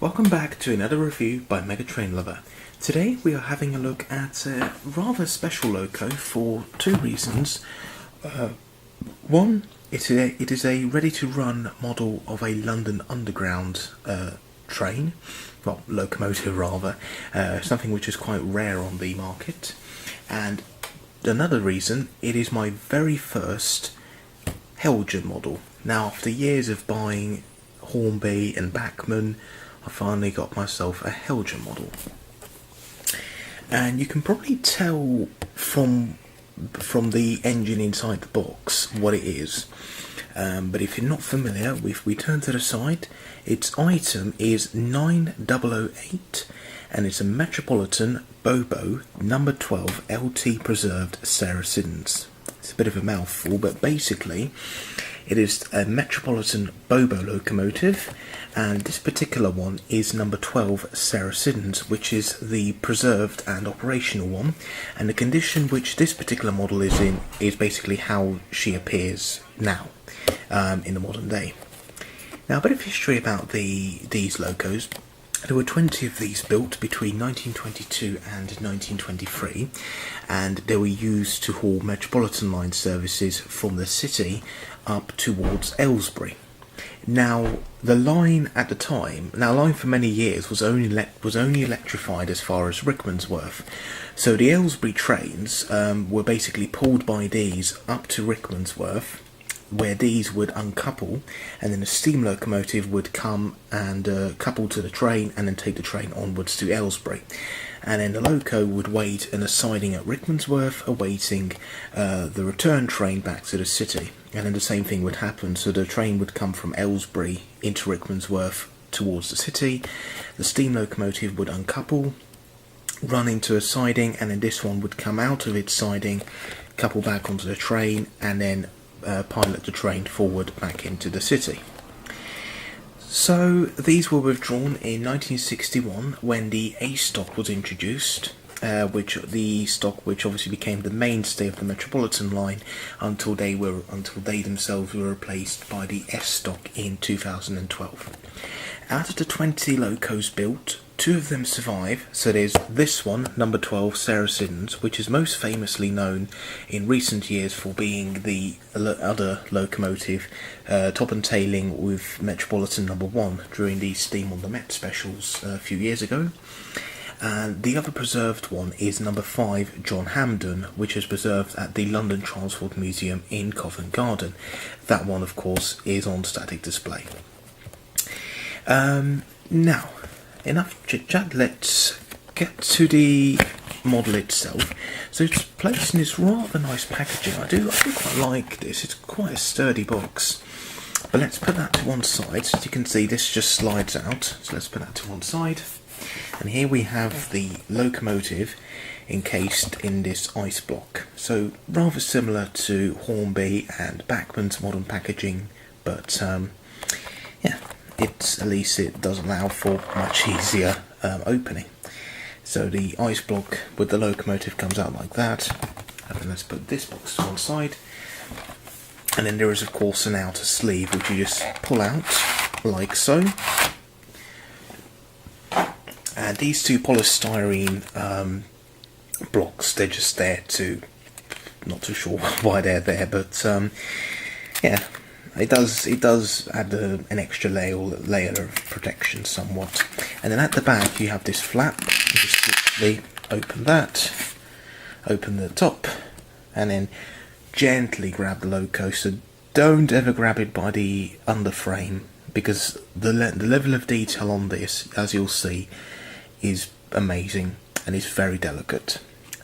Welcome back to another review by Mega Train Lover. Today we are having a look at a rather special loco for two reasons. One, it is a ready-to-run model of a London Underground train, well, locomotive rather, something which is quite rare on the market. And another reason, it is my very first Heljan model. Now, after years of buying Hornby and Bachmann, I finally got myself a Heljan model. And you can probably tell from the engine inside the box what it is. But if you're not familiar, if we turn to the side, its item is 9008, and it's a Metropolitan Bobo number 12 LT preserved Siddons. It's a bit of a mouthful, but basically it is a Metropolitan Bobo locomotive, and this particular one is number 12 Siddons, which is the preserved and operational one, and the condition which this particular model is in is basically how she appears now in the modern day. Now, a bit of history about these locos. There were 20 of these built between 1922 and 1923, and they were used to haul Metropolitan line services from the city up towards Aylesbury. Now, the line at the time, line for many years was only electrified as far as Rickmansworth. So the Aylesbury trains were basically pulled by these up to Rickmansworth, where these would uncouple, and then a steam locomotive would come and couple to the train and then take the train onwards to Aylesbury. And then the loco would wait in a siding at Rickmansworth, awaiting the return train back to the city. And then the same thing would happen, so the train would come from Aylesbury into Rickmansworth towards the city, the steam locomotive would uncouple, run into a siding, and then this one would come out of its siding, couple back onto the train, and then pilot the train forward back into the city. So these were withdrawn in 1961 when the A stock was introduced, which obviously became the mainstay of the Metropolitan line until they themselves were replaced by the S stock in 2012. Out of the 20 locos built, 2 of them survive. So there's this one, number 12, Siddons, which is most famously known in recent years for being the other locomotive top and tailing with Metropolitan number 1 during the Steam on the Met specials a few years ago. And the other preserved one is number 5, John Hampden, which is preserved at the London Transport Museum in Covent Garden. That one, of course, is on static display. Now, enough chit-chat, let's get to the model itself. So it's placed in this rather nice packaging. I do quite like this. It's quite a sturdy box. But let's put that to one side. So as you can see, this just slides out. So let's put that to one side. And here we have the locomotive encased in this ice block. So rather similar to Hornby and Bachmann's modern packaging, but yeah, at least it does allow for much easier opening. So the ice block with the locomotive comes out like that. And then let's put this box to one side. And then there is, of course, an outer sleeve which you just pull out like so. And these two polystyrene blocks, they're just there to, not too sure why they're there, but yeah, it does add an extra layer of protection somewhat. And then at the back you have this flap. You just literally open that, open the top, and then gently grab the loco. So don't ever grab it by the underframe, because the level of detail on this, as you'll see, is amazing and is very delicate.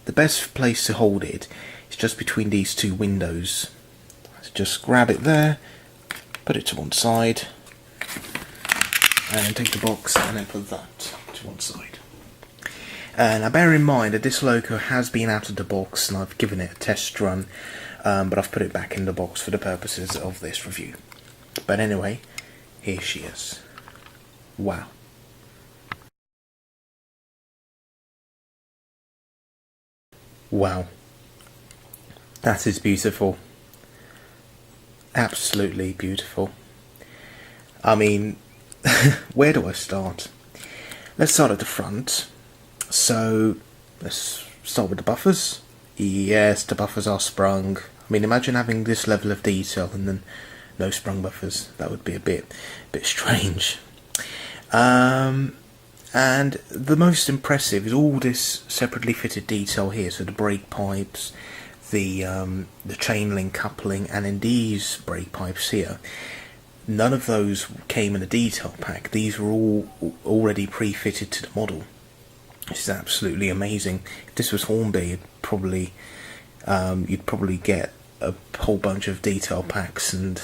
The best place to hold it is just between these two windows. So just grab it there, put it to one side, and then take the box and then put that to one side. Now bear in mind that this loco has been out of the box and I've given it a test run, but I've put it back in the box for the purposes of this review. But anyway, here she is. Wow. Wow. That is beautiful. Absolutely beautiful. I mean, where do I start? let's start at the front. So let's start with the buffers. Yes, the buffers are sprung. I mean, imagine having this level of detail and then no sprung buffers. That would be a bit strange. And the most impressive is all this separately fitted detail here. So the brake pipes, the chain link coupling, and in these brake pipes here, none of those came in a detail pack. These were all already pre-fitted to the model, which is absolutely amazing. If this was Hornby, you'd probably get a whole bunch of detail packs, and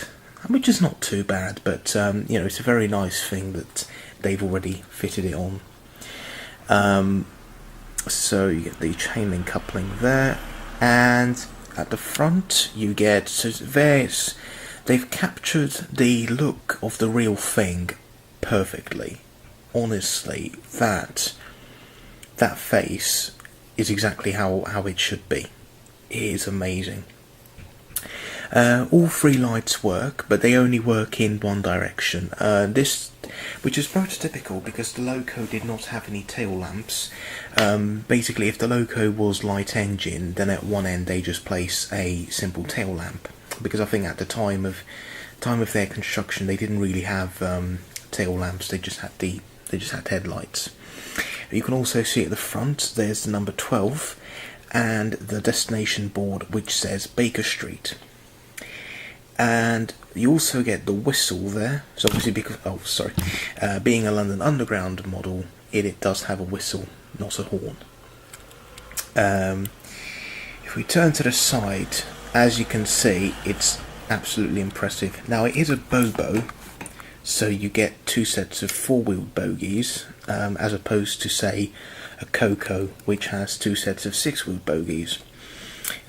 which is not too bad, but you know, it's a very nice thing that they've already fitted it on. So you get the chain link coupling there, and at the front you get, so they've captured the look of the real thing perfectly. Honestly, that face is exactly how it should be. It is amazing. All three lights work, but they only work in one direction. This, which is prototypical because the loco did not have any tail lamps. Basically, if the loco was light engine, then at one end they just place a simple tail lamp. Because I think at the time of their construction, they didn't really have tail lamps. They just had headlights. You can also see at the front there's the number 12 and the destination board which says Baker Street. And you also get the whistle there. So obviously, because being a London Underground model, it does have a whistle, not a horn. If we turn to the side, as you can see, it's absolutely impressive. Now, it is a Bobo, so you get two sets of four-wheeled bogies, as opposed to, say, a Coco, which has two sets of six-wheeled bogies.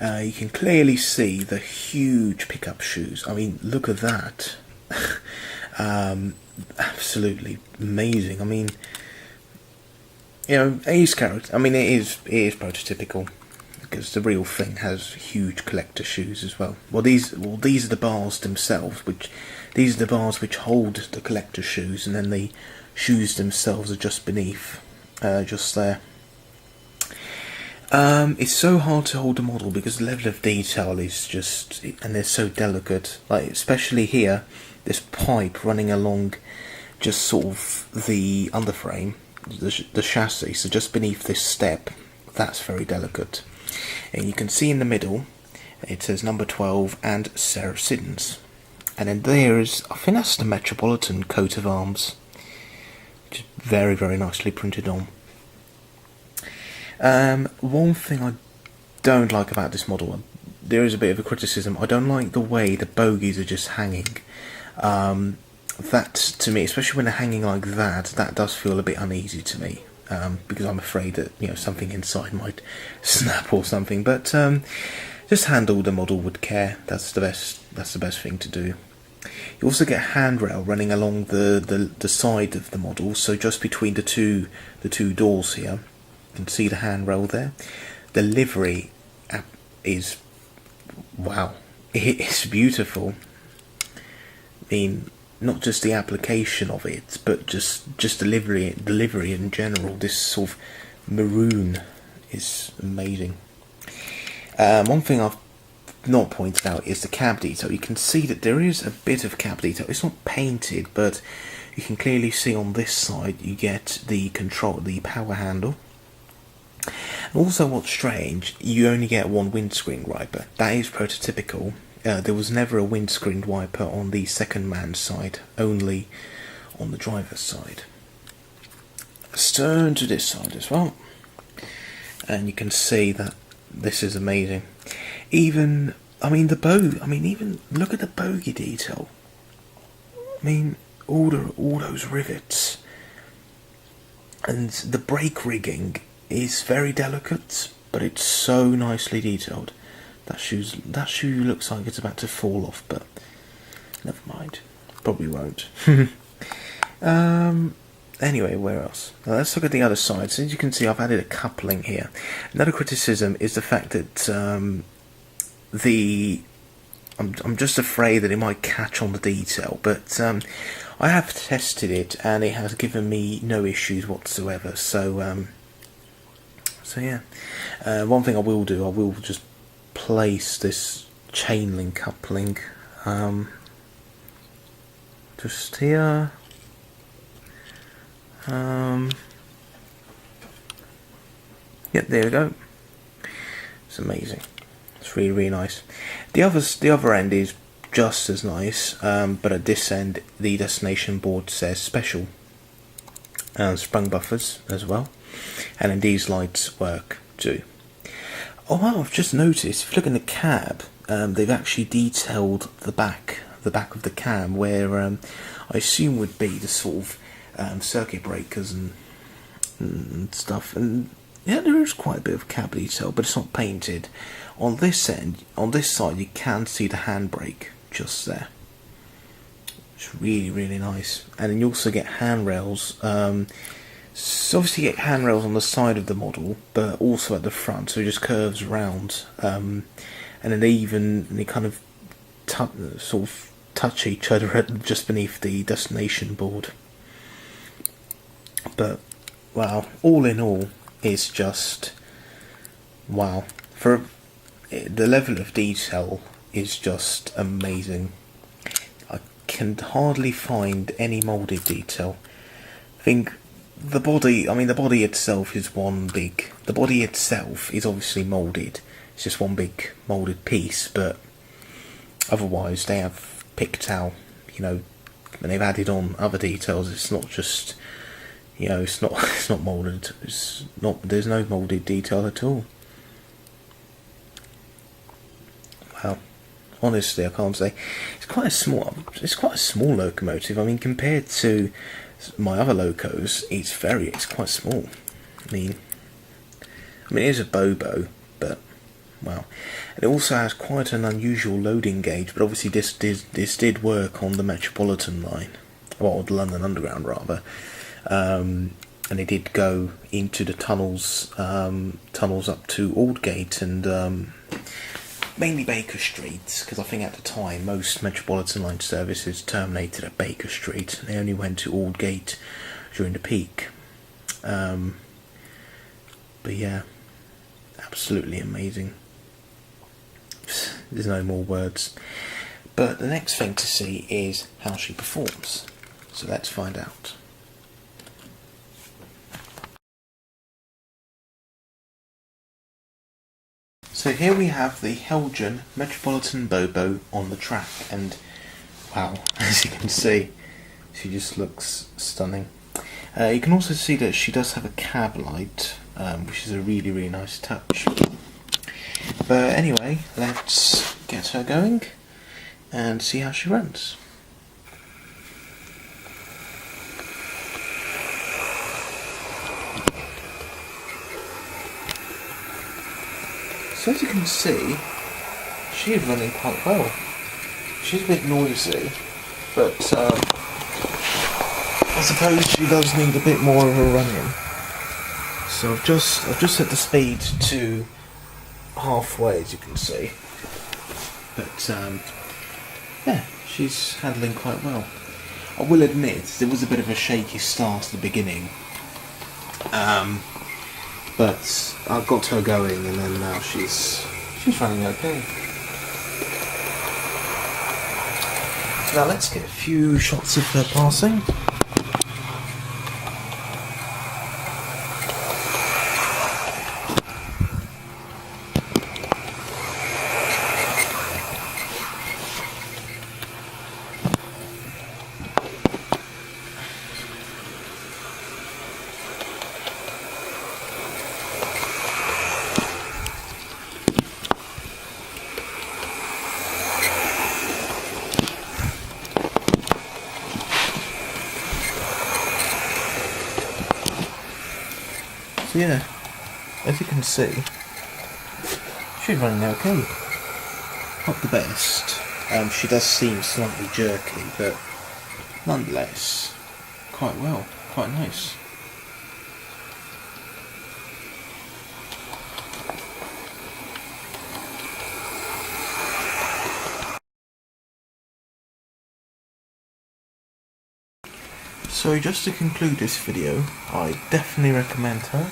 You can clearly see the huge pickup shoes. I mean, look at that. Absolutely amazing. I mean, you know, Ace character. I mean, it is prototypical because the real thing has huge collector shoes as well. These are the bars themselves, these are the bars which hold the collector shoes, and then the shoes themselves are just beneath, just there. It's so hard to hold a model because the level of detail is just, and they're so delicate. Like, especially here, this pipe running along just sort of the underframe, the chassis, so just beneath this step, that's very delicate. And you can see in the middle, it says number 12 and Sarah Siddons. And then there is, I think that's the Metropolitan coat of arms, which is very, very nicely printed on. One thing I don't like about this model, there is a bit of a criticism. I don't like the way the bogies are just hanging. That, to me, especially when they're hanging like that does feel a bit uneasy to me, because I'm afraid that, you know, something inside might snap or something. But just handle the model with care. That's the best thing to do. You also get a handrail running along the side of the model, so just between the two doors here. You can see the handrail there. The livery is, wow, it is beautiful. I mean, not just the application of it, but just the livery in general. This sort of maroon is amazing. One thing I've not pointed out is the cab detail. You can see that there is a bit of cab detail. It's not painted, but you can clearly see on this side you get the power handle. Also, what's strange, you only get one windscreen wiper. That is prototypical. There was never a windscreen wiper on the second man's side, only on the driver's side. Let's turn to this side as well, and you can see that this is amazing. Even look at the bogie detail. I mean, all those rivets, and the brake rigging is very delicate, but it's so nicely detailed. That shoe looks like it's about to fall off, but never mind. Probably won't. Anyway, where else? Now let's look at the other side. So as you can see, I've added a coupling here. Another criticism is the fact that the I'm just afraid that it might catch on the detail, but I have tested it and it has given me no issues whatsoever. So yeah. One thing I will do, I will just place this chain link coupling just here. Yep, there we go. It's amazing. It's really, really nice. The other end is just as nice, but at this end, the destination board says special. Sprung buffers as well, and then these lights work too. Oh, I've just noticed. If you look in the cab, they've actually detailed the back of the cam, where I assume would be the sort of circuit breakers and stuff. And yeah, there is quite a bit of cab detail, but it's not painted. On this end, on this side, you can see the handbrake just there. It's really, really nice. And then you also get handrails. So obviously you get handrails on the side of the model, but also at the front, so it just curves around. And then they kind of sort of touch each other just beneath the destination board. But wow, all in all, it's just wow. For the level of detail is just amazing. I can hardly find any moulded detail. I think the body itself is the body itself is obviously moulded. It's just one big moulded piece, but otherwise they have picked out, and they've added on other details. It's not just, it's not moulded. There's no moulded detail at all. Wow, honestly, I can't say. It's quite a small locomotive. I mean, compared to my other locos, it's quite small. I mean, it is a Bobo, but wow. And it also has quite an unusual loading gauge. But obviously, this did work on the Metropolitan line, or the London Underground rather. And it did go into the tunnels up to Aldgate and mainly Baker Street, because I think at the time most Metropolitan line services terminated at Baker Street. They only went to Aldgate during the peak. But yeah, absolutely amazing. There's no more words. But the next thing to see is how she performs. So let's find out. So here we have the Heljan Metropolitan Bobo on the track, and wow, as you can see, she just looks stunning. You can also see that she does have a cab light, which is a really, really nice touch. But anyway, let's get her going and see how she runs. So as you can see, she is running quite well. She's a bit noisy, but I suppose she does need a bit more of a run-in. So I've just set the speed to halfway, as you can see. But yeah, she's handling quite well. I will admit there was a bit of a shaky start at the beginning. But I got her going, and then now she's running okay. So now let's get a few shots of her passing. So yeah, as you can see, she's running okay. Not the best. She does seem slightly jerky, but nonetheless, quite well, quite nice. So just to conclude this video, I definitely recommend her,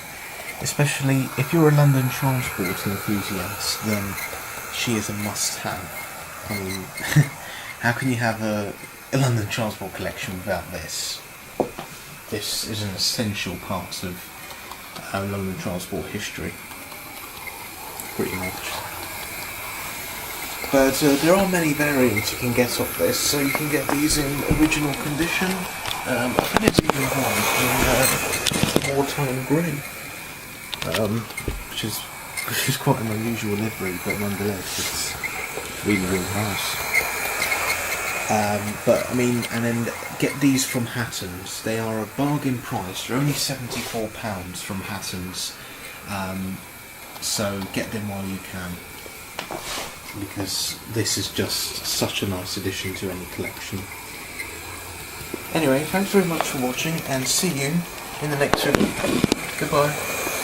especially if you're a London transport enthusiast, then she is a must-have. I mean, how can you have a London transport collection without this? This is an essential part of London transport history, pretty much. But there are many variants you can get off this, so you can get these in original condition. I think there's even one in wartime grey, which is quite an unusual livery, but nonetheless it's really, really nice. But I mean, and then get these from Hatton's. They are a bargain price. They're only £74 from Hatton's. So get them while you can, because this is just such a nice addition to any collection. Anyway, thanks very much for watching, and see you in the next video. Goodbye.